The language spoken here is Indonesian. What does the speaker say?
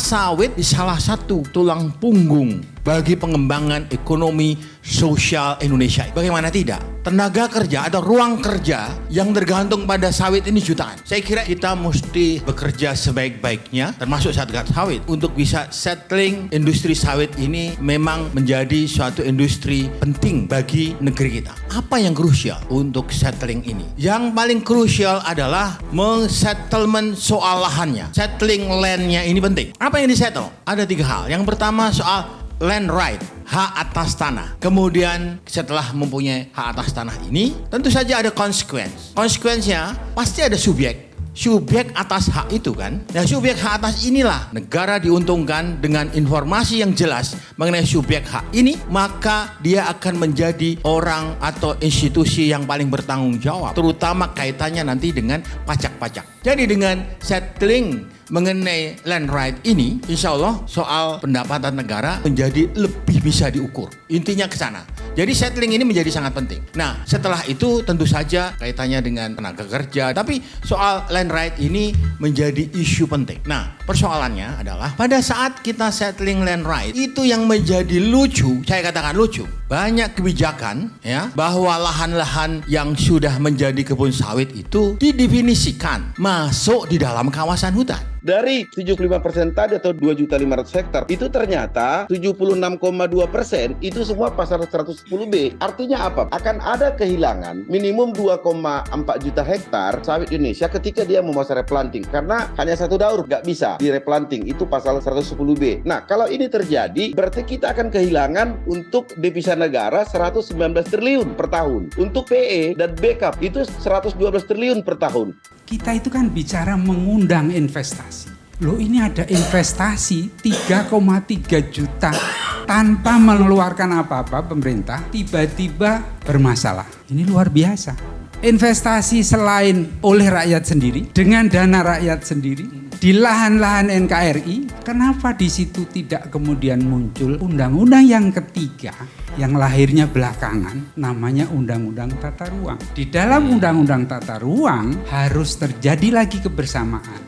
sawit di salah satu tulang punggung bagi pengembangan ekonomi sosial Indonesia. Bagaimana tidak? Tenaga kerja atau ruang kerja yang tergantung pada sawit ini jutaan. Saya kira kita mesti bekerja sebaik-baiknya, termasuk Satgas Sawit, untuk bisa settling industri sawit ini memang menjadi suatu industri penting bagi negeri kita. Apa yang krusial untuk settling ini? Yang paling krusial adalah settlement soal lahannya. Settling land-nya ini penting. Apa yang disettle? Ada 3 hal. Yang pertama soal land right, hak atas tanah. Kemudian setelah mempunyai hak atas tanah ini, tentu saja ada konsekuensinya pasti ada subjek atas hak itu kan. Nah, subjek hak atas inilah negara diuntungkan dengan informasi yang jelas mengenai subjek hak ini, maka dia akan menjadi orang atau institusi yang paling bertanggung jawab, terutama kaitannya nanti dengan pajak-pajak. Jadi dengan settling mengenai land right ini, insya Allah soal pendapatan negara menjadi lebih bisa diukur. Intinya ke sana. Jadi settling ini menjadi sangat penting. Nah, setelah itu tentu saja kaitannya dengan tenaga kerja. Tapi soal land right ini menjadi isu penting. Nah, persoalannya adalah pada saat kita settling land right, itu yang menjadi lucu, saya katakan lucu. Banyak kebijakan ya bahwa lahan-lahan yang sudah menjadi kebun sawit itu didefinisikan masuk di dalam kawasan hutan. Dari 75% tadi atau 2.500.000 hektar, itu ternyata 76,2% itu semua pasar 110B. Artinya apa? Akan ada kehilangan minimum 2,4 juta hektar sawit Indonesia ketika dia mau masa replanting. Karena hanya satu daur, nggak bisa di replanting. Itu pasal 110B. Nah, kalau ini terjadi, berarti kita akan kehilangan untuk devisa negara 119 triliun per tahun. Untuk PE dan backup itu 112 triliun per tahun. Kita itu kan bicara mengundang investasi. Loh, ini ada investasi 3,3 juta tanpa mengeluarkan apa-apa pemerintah, tiba-tiba bermasalah. Ini luar biasa. Investasi selain oleh rakyat sendiri, dengan dana rakyat sendiri, di lahan-lahan NKRI, kenapa di situ tidak kemudian muncul undang-undang yang ketiga yang lahirnya belakangan, namanya Undang-Undang Tata Ruang. Di dalam Undang-Undang Tata Ruang harus terjadi lagi kebersamaan